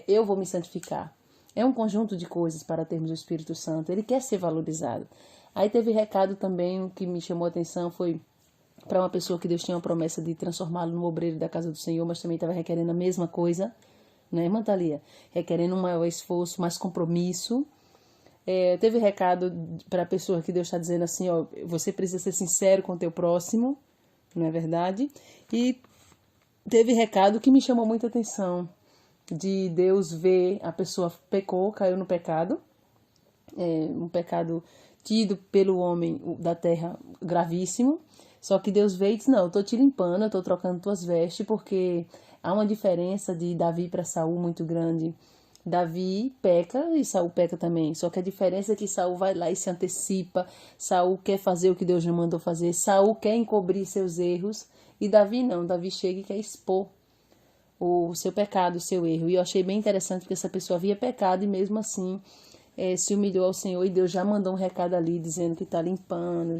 eu vou me santificar. É um conjunto de coisas para termos o Espírito Santo, ele quer ser valorizado. Aí teve recado também, o que me chamou a atenção foi para uma pessoa que Deus tinha uma promessa de transformá-lo no obreiro da casa do Senhor, mas também estava requerendo a mesma coisa, né, irmã Thalia? Requerendo um maior esforço, mais compromisso. Teve recado para a pessoa que Deus está dizendo assim, ó, você precisa ser sincero com o teu próximo, não é verdade? E teve recado que me chamou muita atenção, de Deus ver a pessoa pecou, caiu no pecado, um pecado tido pelo homem da terra gravíssimo, só que Deus veio e disse, não, eu estou te limpando, eu estou trocando tuas vestes, porque há uma diferença de Davi para Saul muito grande. Davi peca e Saul peca também, só que a diferença é que Saul vai lá e se antecipa, Saul quer fazer o que Deus lhe mandou fazer, Saul quer encobrir seus erros, e Davi não, Davi chega e quer expor o seu pecado, o seu erro. E eu achei bem interessante porque essa pessoa havia pecado e mesmo assim se humilhou ao Senhor, e Deus já mandou um recado ali dizendo que está limpando,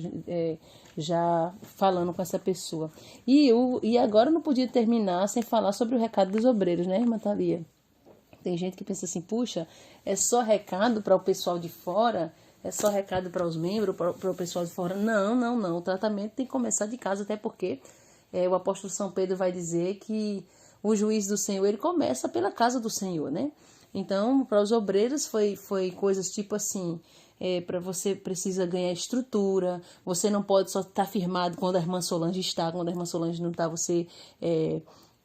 já falando com essa pessoa. E agora eu não podia terminar sem falar sobre o recado dos obreiros, né, irmã Thalia? Tem gente que pensa assim, puxa, é só recado para o pessoal de fora? É só recado para os membros, para o pessoal de fora? Não, não, não. O tratamento tem que começar de casa, até porque o apóstolo São Pedro vai dizer que o juízo do Senhor, ele começa pela casa do Senhor, né? Então, para os obreiros foi coisas tipo assim, para você precisa ganhar estrutura, você não pode só estar firmado quando a irmã Solange está, quando a irmã Solange não está, você,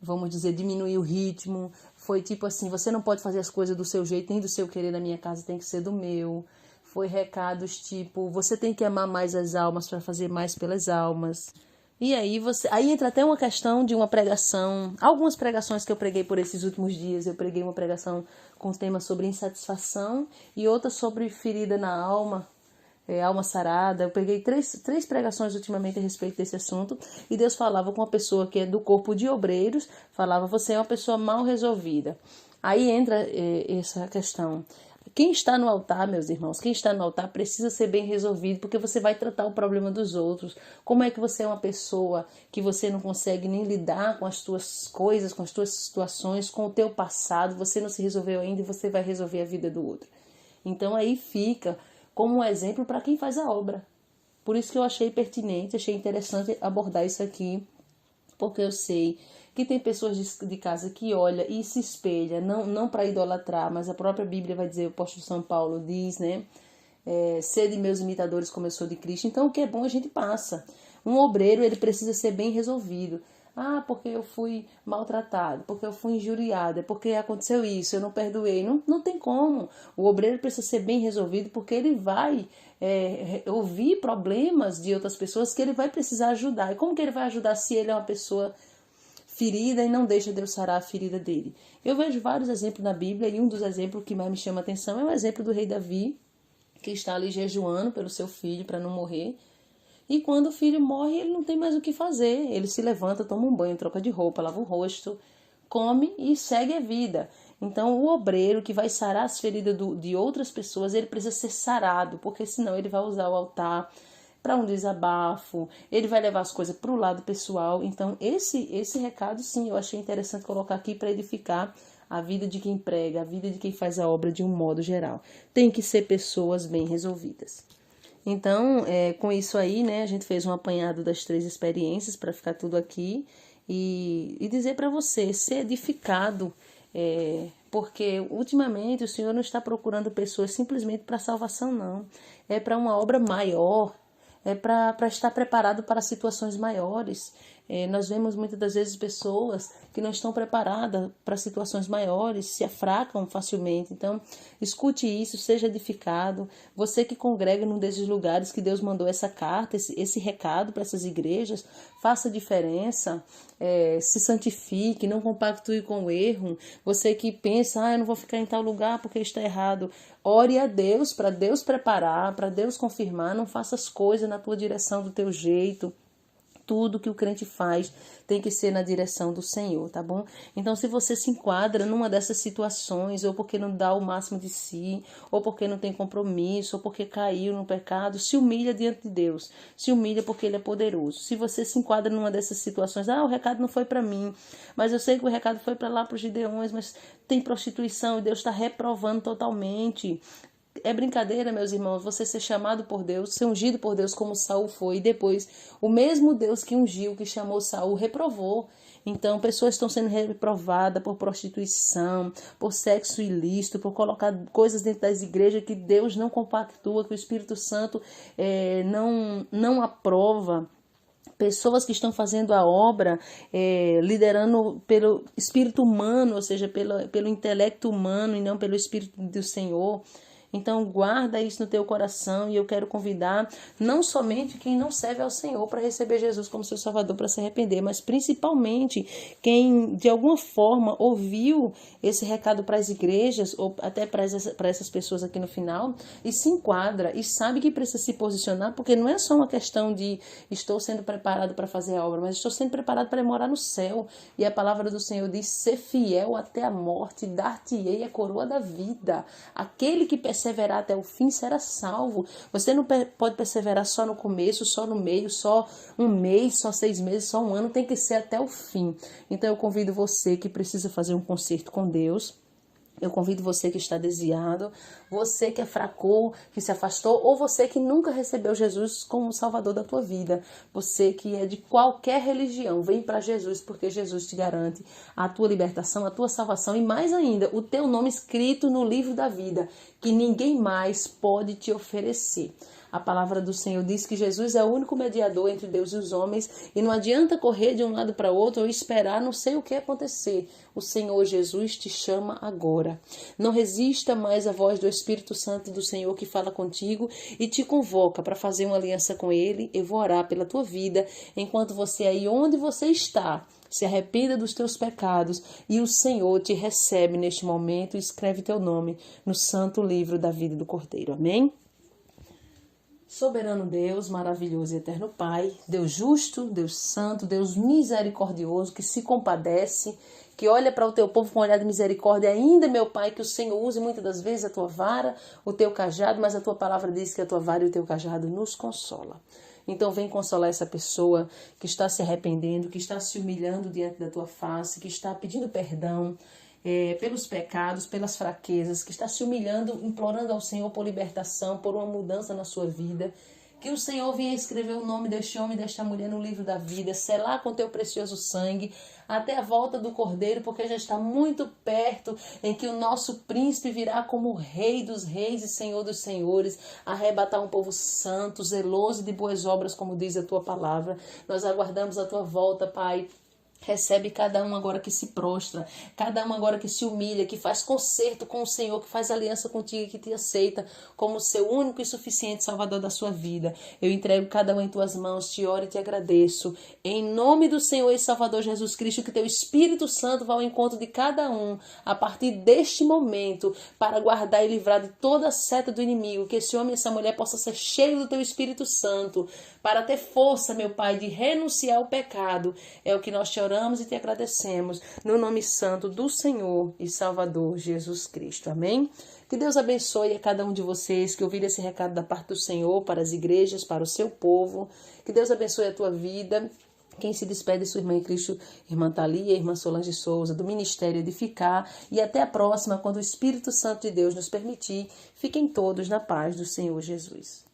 vamos dizer, diminuir o ritmo. Foi tipo assim, você não pode fazer as coisas do seu jeito, nem do seu querer na minha casa, tem que ser do meu. Foi recados tipo, você tem que amar mais as almas para fazer mais pelas almas. E aí entra até uma questão de uma pregação, algumas pregações que eu preguei por esses últimos dias, eu preguei uma pregação com tema sobre insatisfação e outra sobre ferida na alma, alma sarada. Eu peguei três pregações ultimamente a respeito desse assunto, e Deus falava com uma pessoa que é do corpo de obreiros, falava, você é uma pessoa mal resolvida. Aí entra essa questão. Quem está no altar, meus irmãos, quem está no altar precisa ser bem resolvido, porque você vai tratar o problema dos outros. Como é que você é uma pessoa que você não consegue nem lidar com as tuas coisas, com as tuas situações, com o teu passado, você não se resolveu ainda e você vai resolver a vida do outro. Então aí fica como um exemplo para quem faz a obra. Por isso que eu achei pertinente, achei interessante abordar isso aqui, porque eu sei que tem pessoas de casa que olha e se espelha, não para idolatrar, mas a própria Bíblia vai dizer, o apóstolo São Paulo diz, né? Sede meus imitadores como eu sou de Cristo. Então o que é bom a gente passa. Um obreiro, ele precisa ser bem resolvido. Ah, porque eu fui maltratado, porque eu fui injuriada, porque aconteceu isso, eu não perdoei. Não tem como. O obreiro precisa ser bem resolvido, porque ele vai ouvir problemas de outras pessoas que ele vai precisar ajudar. E como que ele vai ajudar se ele é uma pessoa ferida e não deixa Deus sarar a ferida dele? Eu vejo vários exemplos na Bíblia, e um dos exemplos que mais me chama a atenção é o exemplo do rei Davi, que está ali jejuando pelo seu filho para não morrer. E quando o filho morre, ele não tem mais o que fazer. Ele se levanta, toma um banho, troca de roupa, lava o rosto, come e segue a vida. Então, o obreiro que vai sarar as feridas de outras pessoas, ele precisa ser sarado, porque senão ele vai usar o altar para um desabafo, ele vai levar as coisas para o lado pessoal. Então, esse recado, sim, eu achei interessante colocar aqui para edificar a vida de quem prega, a vida de quem faz a obra de um modo geral. Tem que ser pessoas bem resolvidas. Então, com isso aí, né, a gente fez um apanhado das 3 experiências para ficar tudo aqui e dizer para você, ser edificado, porque ultimamente o Senhor não está procurando pessoas simplesmente para salvação, não. É para uma obra maior, é para estar preparado para situações maiores. Nós vemos muitas das vezes pessoas que não estão preparadas para situações maiores, se afracam facilmente. Então, escute isso, seja edificado. Você que congrega num desses lugares que Deus mandou essa carta, esse recado para essas igrejas, faça diferença, se santifique, não compactue com o erro. Você que pensa, eu não vou ficar em tal lugar porque está errado. Ore a Deus, para Deus preparar, para Deus confirmar. Não faça as coisas na tua direção, do teu jeito. Tudo que o crente faz tem que ser na direção do Senhor, tá bom? Então, se você se enquadra numa dessas situações, ou porque não dá o máximo de si, ou porque não tem compromisso, ou porque caiu no pecado, se humilha diante de Deus. Se humilha porque Ele é poderoso. Se você se enquadra numa dessas situações, o recado não foi para mim, mas eu sei que o recado foi para lá para os Gideões, mas tem prostituição e Deus está reprovando totalmente. É brincadeira, meus irmãos, você ser chamado por Deus, ser ungido por Deus como Saul foi, e depois o mesmo Deus que ungiu, que chamou Saul, reprovou. Então, pessoas estão sendo reprovadas por prostituição, por sexo ilícito, por colocar coisas dentro das igrejas que Deus não compactua, que o Espírito Santo não aprova. Pessoas que estão fazendo a obra, liderando pelo espírito humano, ou seja, pelo intelecto humano e não pelo Espírito do Senhor. Então guarda isso no teu coração, e eu quero convidar não somente quem não serve ao Senhor para receber Jesus como seu Salvador, para se arrepender, mas principalmente quem de alguma forma ouviu esse recado para as igrejas, ou até para essas pessoas aqui no final, e se enquadra e sabe que precisa se posicionar, porque não é só uma questão de estou sendo preparado para fazer a obra, mas estou sendo preparado para morar no céu. E a palavra do Senhor diz: ser fiel até a morte, dar-te-ei a coroa da vida. Aquele que perseverar até o fim será salvo. Você não pode perseverar só no começo, só no meio, só um mês, só 6 meses, só um ano. Tem que ser até o fim. Então eu convido você que precisa fazer um concerto com Deus. Eu convido você que está desviado, você que é fraco, que se afastou, ou você que nunca recebeu Jesus como Salvador da tua vida. Você que é de qualquer religião, vem para Jesus, porque Jesus te garante a tua libertação, a tua salvação e mais ainda, o teu nome escrito no livro da vida, que ninguém mais pode te oferecer. A palavra do Senhor diz que Jesus é o único mediador entre Deus e os homens, e não adianta correr de um lado para outro ou esperar não sei o que acontecer. O Senhor Jesus te chama agora. Não resista mais à voz do Espírito Santo do Senhor que fala contigo e te convoca para fazer uma aliança com Ele. Eu vou orar pela tua vida, enquanto você aí onde você está, se arrependa dos teus pecados e o Senhor te recebe neste momento e escreve teu nome no santo livro da vida do Cordeiro. Amém? Soberano Deus, maravilhoso e eterno Pai, Deus justo, Deus santo, Deus misericordioso, que se compadece, que olha para o teu povo com um olhar de misericórdia, ainda, meu Pai, que o Senhor use muitas das vezes a tua vara, o teu cajado, mas a tua palavra diz que a tua vara e o teu cajado nos consola. Então vem consolar essa pessoa que está se arrependendo, que está se humilhando diante da tua face, que está pedindo perdão, pelos pecados, pelas fraquezas, que está se humilhando, implorando ao Senhor por libertação, por uma mudança na sua vida. Que o Senhor venha escrever o nome deste homem e desta mulher no livro da vida, selar com teu precioso sangue, até a volta do Cordeiro, porque já está muito perto em que o nosso príncipe virá como Rei dos reis e Senhor dos senhores, arrebatar um povo santo, zeloso de boas obras, como diz a tua palavra. Nós aguardamos a tua volta, Pai. Recebe cada um agora que se prostra, cada um agora que se humilha, que faz concerto com o Senhor, que faz aliança contigo e que te aceita como seu único e suficiente Salvador da sua vida. Eu entrego cada um em tuas mãos, te oro e te agradeço. Em nome do Senhor e Salvador Jesus Cristo, que teu Espírito Santo vá ao encontro de cada um a partir deste momento, para guardar e livrar de toda a seta do inimigo, que esse homem e essa mulher possam ser cheios do teu Espírito Santo, para ter força, meu Pai, de renunciar ao pecado. É o que nós te oramos e te agradecemos, no nome santo do Senhor e Salvador Jesus Cristo. Amém? Que Deus abençoe a cada um de vocês que ouviram esse recado da parte do Senhor para as igrejas, para o seu povo. Que Deus abençoe a tua vida. Quem se despede é sua irmã em Cristo, irmã Thalia, irmã Solange Souza, do Ministério Edificar. E até a próxima, quando o Espírito Santo de Deus nos permitir. Fiquem todos na paz do Senhor Jesus.